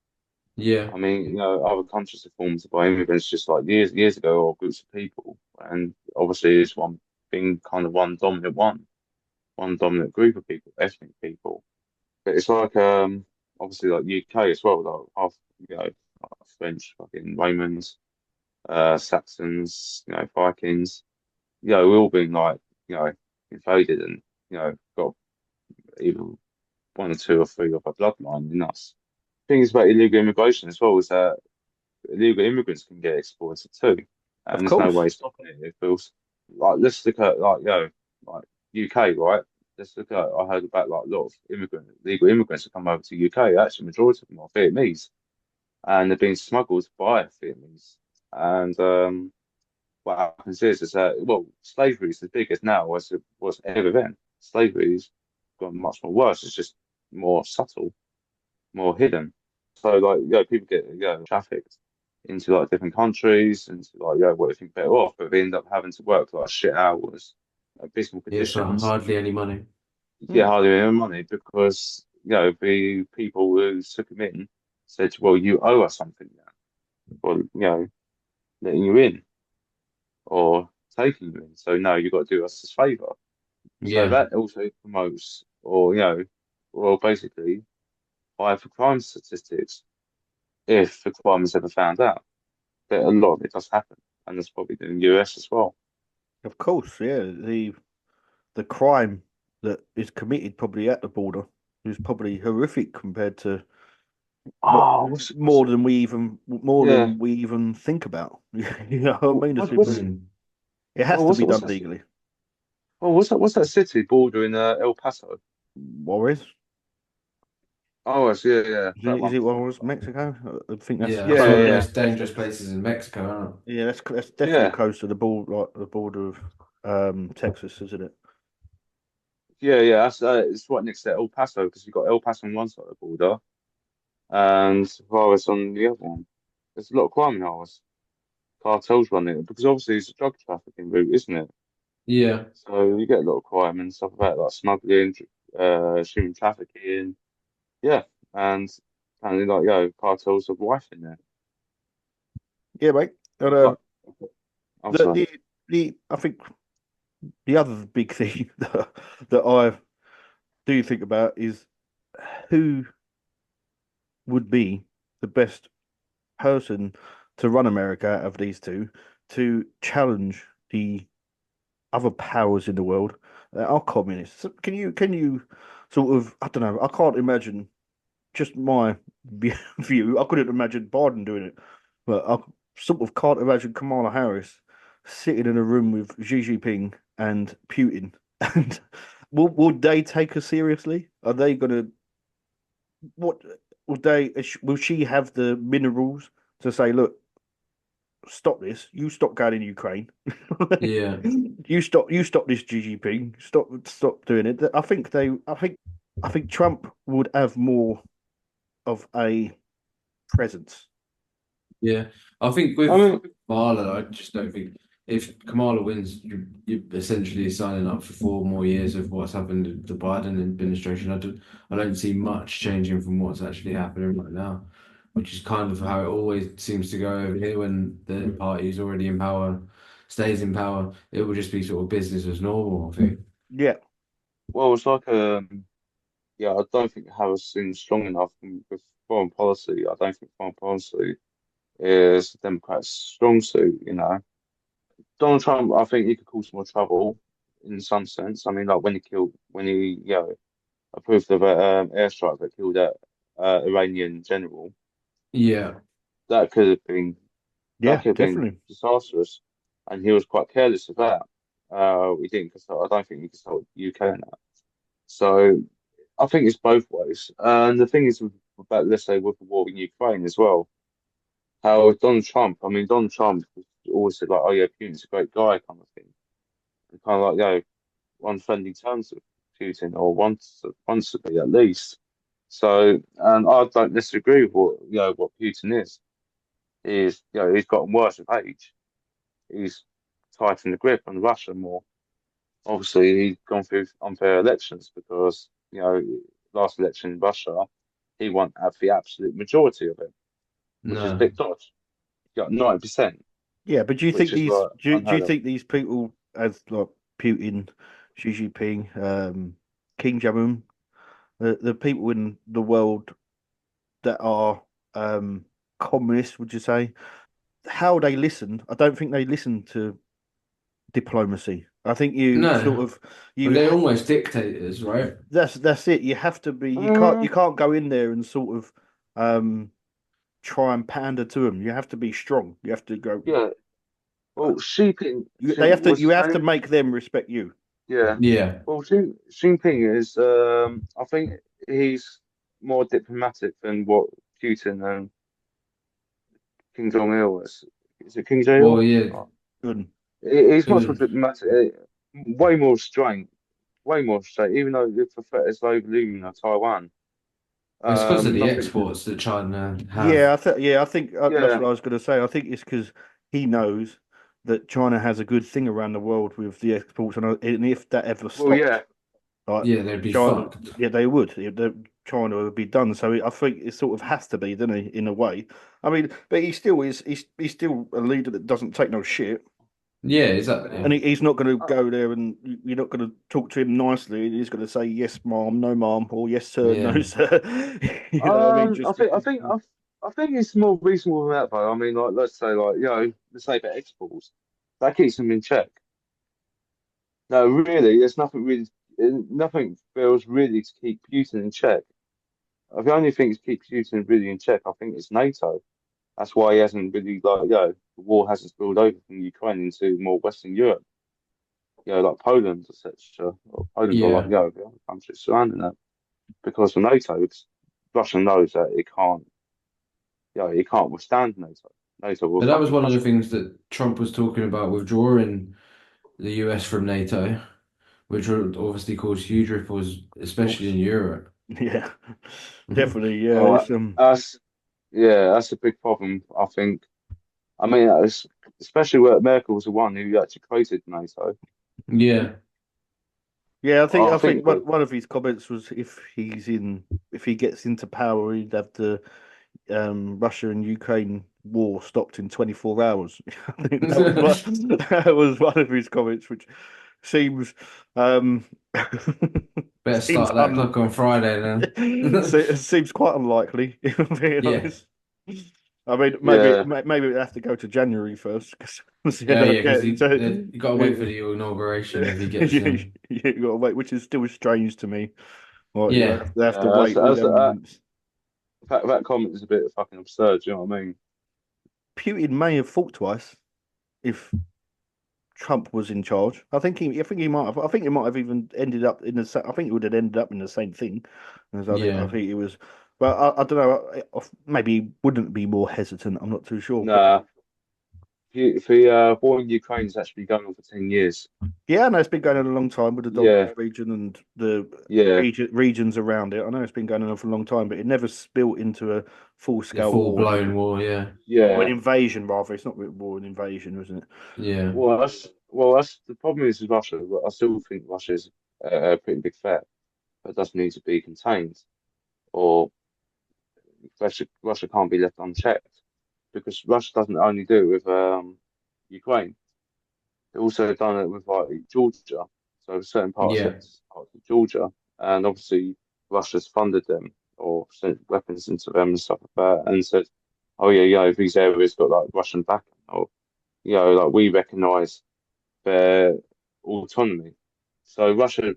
yeah, I mean, other countries are formed by immigrants just like years ago or groups of people, and obviously it's one being kind of one dominant group of people, ethnic people. But it's like obviously like UK as well, like half like French, fucking Romans, Saxons, Vikings. We've all been like you know invaded and got either one or two or three of a bloodline in us. Things about illegal immigration as well is that illegal immigrants can get exploited too, of and there's no course, way stopping it. It feels like let's look at like UK, right? Let's look at I heard about like a lot of legal immigrants that come over to UK. Actually, majority of them are Vietnamese, and they're being smuggled by Vietnamese. And what happens is that well, slavery is as big as now as it was ever then. Slavery's gone much more worse. It's just more subtle, more hidden. So like people get trafficked into like different countries and like what they think better off, but they end up having to work like shit hours, abysmal yeah, for conditions, hardly any money. get Hmm, hardly any money because the people who took them in said, well, you owe us something now, or letting you in or taking you in. So no, you've got to do us this favour. So Yeah, that also promotes, or well, basically, higher for crime statistics if the crime is ever found out. But a lot of it does happen, and that's probably in the US as well. of course, yeah. The crime that is committed probably at the border is probably horrific compared to what Oh, more yeah, than we even think about. You know what I mean? mm. It has to be what's done that? legally. What's that city bordering El Paso? Juarez? Oh, yes, yeah, that Is one. it Juarez, Mexico? I think that's Yeah, Yeah, it's one of the yeah, most dangerous places in Mexico, aren't yeah, that's definitely yeah, close to the border, like the border of Texas, isn't it? yeah. That's it's right next to El Paso because you've got El Paso on one side of the border and Juarez on the other one. There's a lot of crime in Juarez. Cartels running it because obviously it's a drug trafficking route, isn't it? it? Yeah, So you get a lot of crime and stuff about like smuggling, human trafficking. Yeah, and apparently like cartels of wife in there. Yeah, mate. And Like, I'm the sorry. the I think the other big thing that I do think about is who would be the best person to run America out of these two to challenge the other powers in the world that are communists. So can you sort of I don't know, I can't imagine just my view. I couldn't imagine Biden doing it, but I sort of can't imagine Kamala Harris sitting in a room with Xi Jinping and Putin. And would they take her seriously? Are they gonna what would they will she have the minerals to say, look, stop this, you stop going in Ukraine. yeah, You stop this Xi Jinping, stop doing it. I think Trump would have more of a presence. yeah. I think I with mean, Kamala, I just don't think if Kamala wins, you essentially signing up for 4 more years of what's happened in the Biden administration. I don't see much changing from what's actually happening right now, which is kind of how it always seems to go over here when the party is already in power. stays in power, it will just be sort of business as normal, I think. Yeah, Well, it's like yeah, I don't think Harris seems strong enough with foreign policy. I don't think foreign policy is the Democrats' strong suit. Donald Trump, I think he could cause more trouble in some sense. I mean, like when he, approved of an airstrike that killed that Iranian general. Yeah. That could have been that yeah, could have been definitely. disastrous, and he was quite careless of that. We didn't consult. I don't think we consulted the UK on that. So I think it's both ways. And the thing is about, let's say, with the war in Ukraine as well, how Donald Trump, I mean, Donald Trump always said like, oh yeah, Putin's a great guy kind of thing. And kind of like, on friendly terms with Putin or wants to be at least. So, and I don't disagree with what Putin is. He's gotten worse with age. He's tightened the grip on Russia more. Obviously, he's gone through unfair elections because, last election in Russia, he won at the absolute majority of it, which is a No. bit dodgy. He got 90%, Yeah, but do you think which is these like do you unheard of. think these people as like Putin, Xi Jinping, Kim Jong Un, the people in the world that are communists, would you say, how they listen? I don't think they listen to diplomacy. I think you sort No. of Well, you they're ha almost dictators, right? that's it. You have to be. You Mm, can't go in there and sort of um try and pander to them. You have to be strong. You have to go. yeah. Well, Xi Jinping, They have to. what's You his have to name? make them respect you. Yeah. Yeah. Well, Xi Jinping is, I think he's more diplomatic than what Putin and Kim Jong Il is. Is it Kim Jong Well, Il? yeah. Oh, Good. he's much more It diplomatic, way more restraint, way more restraint. Even though the threat is overlooming of Taiwan, it's because of the nothing. exports that China have. Yeah, I think that's Yeah. what I was going to say. I think it's because he knows that China has a good thing around the world with the exports, and if that ever Well, stopped, yeah. like Yeah, they'd be China, fucked. yeah, they would. China would be done. So I think it sort of has to be, doesn't he, in a way? I mean, but he still is. He's still a leader that doesn't take no shit, Yeah, and exactly. he's not going to Uh, go there and you're not going to talk to him nicely. He's going to say yes, ma'am, no, ma'am, or yes, sir, no, Yeah. sir. You know what I mean? I Just think, I because. think, I think it's more reasonable than that, though. I mean, like, let's say, like, let's say for exports, that keeps them in check. No, really, there's nothing really, nothing feels really to keep Putin in check. The only thing to keep Putin really in check, I think, is NATO. That's why he hasn't really, like, the war hasn't spilled over from Ukraine into more Western Europe, like Poland, etc. Or Poland or like, Yeah. the other countries surrounding that because of NATO. Because Russia knows that it can't withstand NATO. NATO will But that was fucking one of crush the it. things that Trump was talking about withdrawing the US from NATO, which would obviously cause huge ripples, especially in Oops. Europe. Yeah, definitely. Yeah, Well, it's that's yeah, that's a big problem. I think. I mean, especially where Merkel was the one who actually created NATO. Yeah. yeah. I I think think that one of his comments was if he gets into power, he'd have the Russia and Ukraine war stopped in 24 hours. I think that was one of his comments, which seems um Better seems start that clock on Friday then. seems quite unlikely, if I'm being Yeah. honest. I mean, yeah, maybe we have to go to January first because you Yeah, know, yeah, because get so you got to wait for the inauguration if he gets in. you got to wait, which is still strange to me. Like Yeah. they have to yeah. wait all them months. That comment is a bit fucking absurd. You know what I mean? Putin may have thought twice if Trump was in charge. I think he might have. I think he might have even ended up in the. I think it would have ended up in the same thing. As I Yeah. think it was. But I don't know. Maybe he wouldn't be more hesitant. I'm not too sure. But Nah, the war in Ukraine has actually been going on for 10 years. yeah, I know it's been going on a long time with the Yeah, Donbass region and the yeah, regions around it. I know it's been going on for a long time, but it never spilled into a full The scale full war blown war, yeah. or an yeah. invasion. Rather, it's not really war, an invasion, isn't it? Yeah. Well, that's the problem is with Russia. I still think Russia is a pretty big threat, but it does need to be contained, or Russia can't be left unchecked because Russia doesn't only do it with Ukraine. They also done it with like Georgia, so certain Yeah. parts of Georgia, and obviously Russia's funded them or sent weapons into them and stuff like that, and said, "Oh yeah, these areas got like Russian backing, or like we recognise their autonomy." So Russia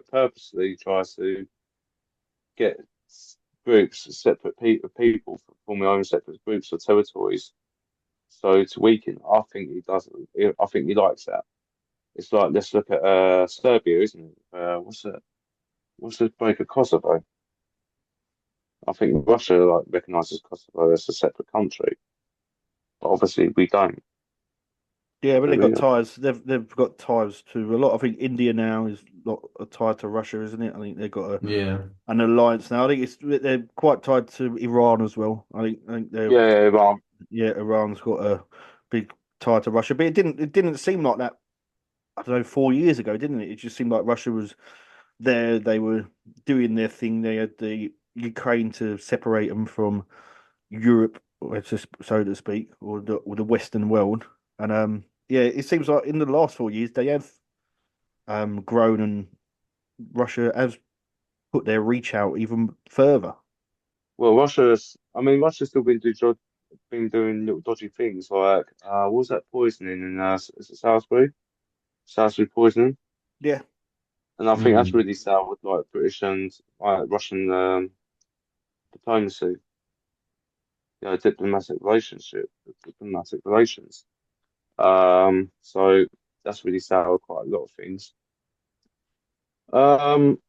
purposely tries to get groups, separate people, form their own separate groups or territories. So to weaken, I think he does. I think he likes that. It's like let's look at Serbia, isn't it? What's the break of Kosovo? I think Russia like recognizes Kosovo as a separate country, but obviously we don't. Yeah, but Do they've we? got ties. They've got ties to a lot. I think India now is not tied to Russia, isn't it? I think they've got Yeah. an alliance now. I think they're quite tied to Iran as well. I think they're Yeah, yeah, well, yeah, Iran's got a big tie to Russia, but it didn't seem like that. I don't know, 4 years ago, didn't it? It just seemed like Russia was there. They were doing their thing. They had the Ukraine to separate them from Europe, so to speak, or the Western world. And yeah, it seems like in the last 4 years they have grown, and Russia has put their reach out even further. well, Russia's. I mean, Russia's still been doing little dodgy things like what was that poisoning in is it Salisbury? Salisbury poisoning, Yeah, and I think that's Mm. really soured like British and like Russian diplomacy, diplomatic relations. So that's really soured quite a lot of things. Um,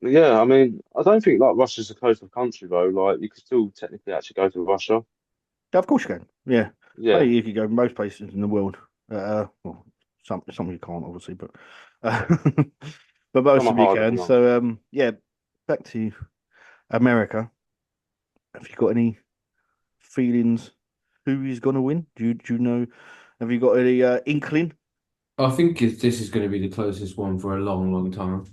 yeah, I mean, I don't think like Russia's a coastal country though. Like you could still technically actually go to Russia. of course you can. Yeah, I Yeah, think you could go most places in the world. Well, some you can't obviously, but uh, but some most are of you harder can. than others. So yeah, back to America. Have you got any feelings? Who is going to win? Do you know? Have you got any inkling? I think this is going to be the closest one for a long, long time.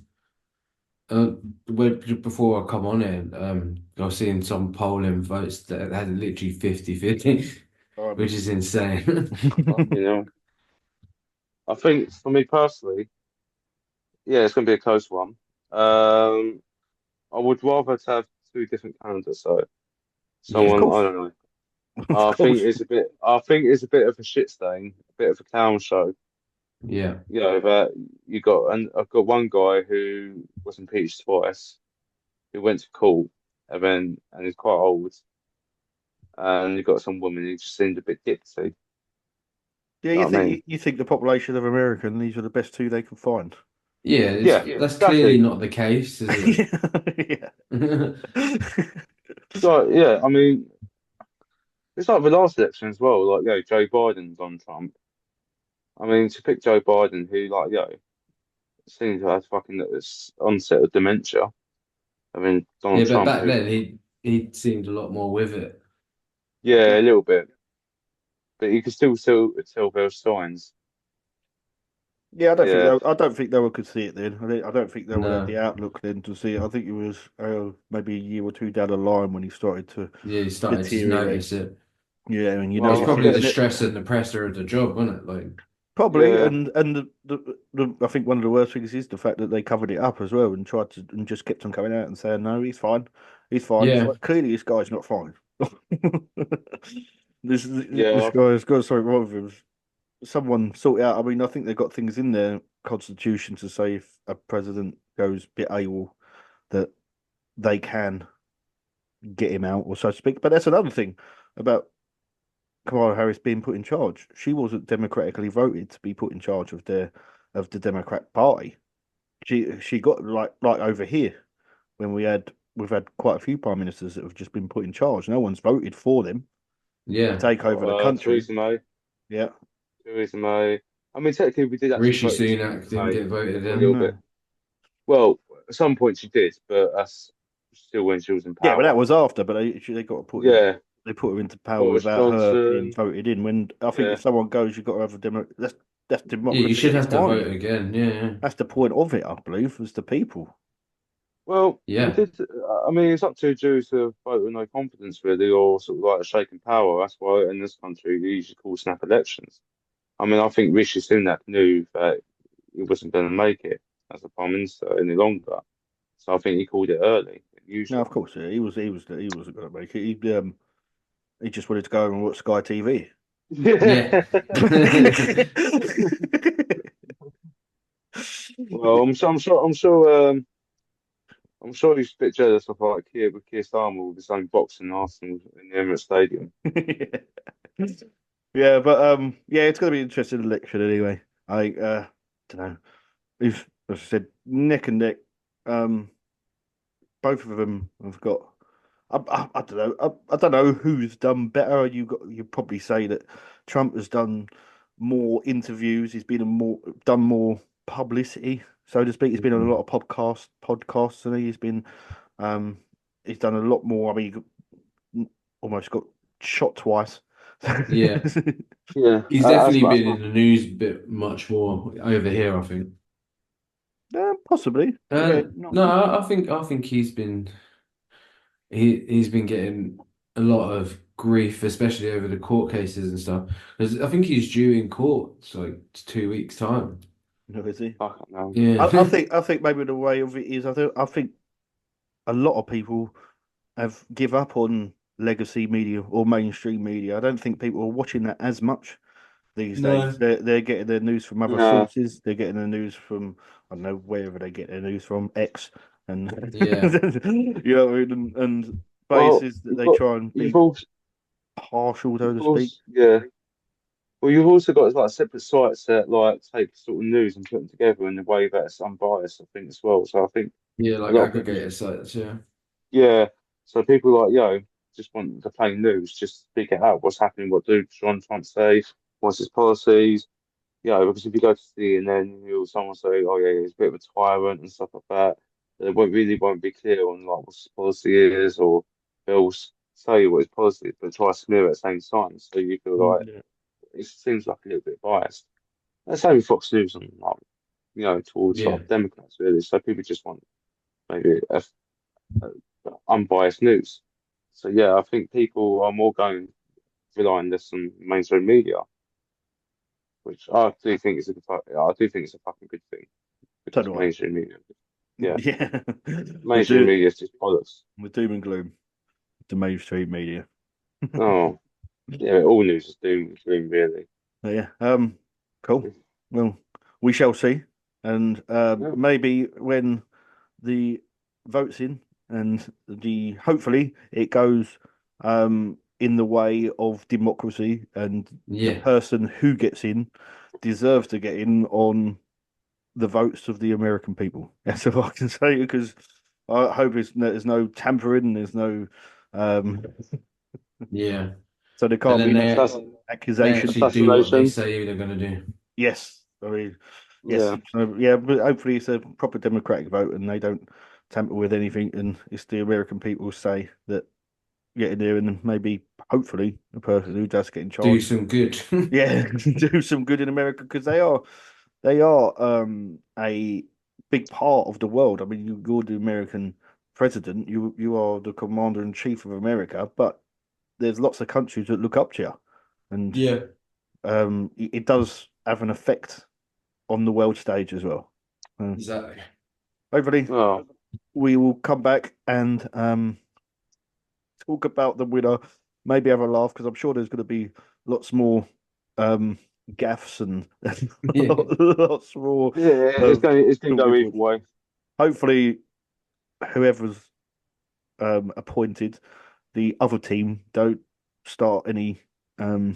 Uh, before I come on in, I was seeing some polling votes that had literally 50-50, Um, which is insane. You know, I think for me personally, yeah, it's going to be a close one. Um, I would rather to have two different candidates though. yeah, of Someone I course, don't know. of course. I think it's a bit of a shit stain, a bit of a clown show. Yeah. That you got, and I've got one guy who was impeached twice, who went to court, and he's quite old, and you've got some woman who just seemed a bit ditzy. Yeah, You you know what I think mean? you think the population of America, and these are the best two they can find? Yeah, Yeah, that's clearly exactly. not the case, is Yeah. it? So yeah, I mean, it's like the last election as well. Like, Joe Biden's on Trump. I mean, to pick Joe Biden, who like, seems to have fucking this onset of dementia. I mean, Yeah, Donald but Trump, back who, then he seemed a lot more with it. yeah, a little bit, but you can still there were signs. Yeah, Yeah, I don't think they were could see it then. I don't think they would have the No. outlook then to see it. I think it was maybe a year or two down the line when he started to Yeah, he started to deteriorate. notice it. Yeah, I mean, It was well, I probably think the stress and the pressure of the job, wasn't it? Like, probably, yeah, and I think one of the worst things is the fact that they covered it up as well and tried to and just kept on coming out and saying no, he's fine, he's fine. It's yeah, like clearly this guy's not fine. This yeah, guy's got something wrong with him. Someone sort it out. I mean, I think they've got things in their constitution to say if a president goes bit AWOL that they can get him out, or so to speak. But that's another thing about Kamala Harris being put in charge. She wasn't democratically voted to be put in charge of the Democrat Party. She got like over here when we've had quite a few prime ministers that have just been put in charge. No one's voted for them to yeah. take over the country. Theresa May, Yeah, Theresa May. I mean, technically, we did actually Rishi vote in Sunak Theresa didn't May get voted for a little in. bit. no. Well, at some point she did, but that's still when she was in Yeah, but that power. was after. But they got to Yeah, they put her into power Boris without her being Johnson. voted in. When I think Yeah, if someone goes, you've got to have a demo. That's Yeah, you democracy should at its have to vote finest. again. Yeah, That's the point of it, I believe, was the people. well, we yeah, did. I mean, it's up to Jews to vote with no confidence, really, or sort of like a shaken power. That's why in this country we usually call snap elections. I mean, I think Rishi Sunak knew that he wasn't going to make it as a prime minister any longer, so I think he called it early, No, of usual. course, yeah, he wasn't going to make it. He just wanted to go and watch Sky TV. Yeah. Well, I'm sure he's a bit jealous of like Keir Starmer with his own boxing Arsenal in the Emirates Stadium. Yeah, but yeah, it's going to be an interesting election anyway. I don't know. If as I said, neck and neck. Um, both of them have got. I don't know. I don't know who's done better. You probably say that Trump has done more interviews. He's been a more done more publicity, so to speak. He's been on a lot of podcasts, and he's been um he's done a lot more. I mean, almost got shot twice. Yeah. Yeah, He's definitely been in the news a bit much more over here, I think. Possibly. Yeah, not. No, I think he's been getting a lot of grief, especially over the court cases and stuff. Because I think he's due in court like 2 weeks' time. No, is he? I don't know. Yeah. I think maybe the way of it is I think a lot of people have give up on legacy media or mainstream media. I don't think people are watching that as much these days. No. They're getting their news from other No, sources. They're getting their news from I don't know wherever they get their news from X and Yeah. you know what I mean? And well, places that they try and you've be also, partial, so you've to speak. also, yeah. Well, you've also got like separate sites that like take sort of news and put them together in a way that's unbiased, I think, as well. So I think Yeah, a like lot of people, aggregator sites, yeah. yeah. So people like, just want the plain news, just speak it out. What's happening? What do John Trump say? What's his policies? Because if you go to see and then you'll someone say, oh yeah, he's a bit of a tyrant and stuff like that, they won't be clear on like what his policy is, or they'll tell you what his policy is, but try to smear it at the same time. So you feel like Yeah. it seems like a little bit biased. That's how Fox News and like, towards Yeah. like Democrats really. So people just want maybe a unbiased news. So yeah, I think people are more going relying less on mainstream media, which I do think is I do think it's a fucking good thing So because do I. mainstream media, yeah, Yeah. With mainstream media is just bollocks. doom and gloom, the mainstream media. Oh, yeah, all news is doom and gloom really. Yeah. Cool. Well, we shall see. And Yeah, maybe when the votes in and the hopefully it goes in the way of democracy and the Yeah. person who gets in deserves to get in on the votes of the American people. That's all I can say because I hope there's no tampering, there's no um Yeah. so there And can't be then any they accusation. actually do what they assassinations. say they're gonna do. Yes, I mean, yes, Yeah, so, yeah, but hopefully it's a proper democratic vote and they don't tamper with anything, and it's the American people say that get in there and then maybe, hopefully, the person who does get in Do charge, some good. yeah, do some good in America because they are a big part of the world. I mean, you're the American president, you are the commander in chief of America, but there's lots of countries that look up to you, and Yeah. it does have an effect on the world stage as well. Exactly. Hopefully, oh, we will come back and talk about the winner, maybe have a laugh because I'm sure there's going to be lots more um, gaffes and Yeah. lots more yeah, it's going to go talking either points. way. Hopefully, whoever's appointed, the other team don't start any um,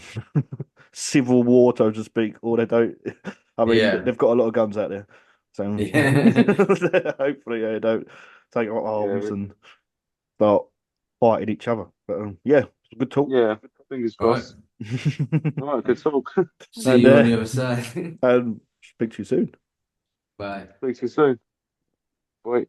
civil war, so to speak, or they don't. I mean, Yeah. they've got a lot of guns out there, so Yeah. hopefully they don't take up arms Yeah, and start fighting each other. But yeah, it's a good talk. yeah. Fingers All right. crossed. All right, good talk. See and you on the other side. speak to you soon. Bye. Speak to you soon. Bye.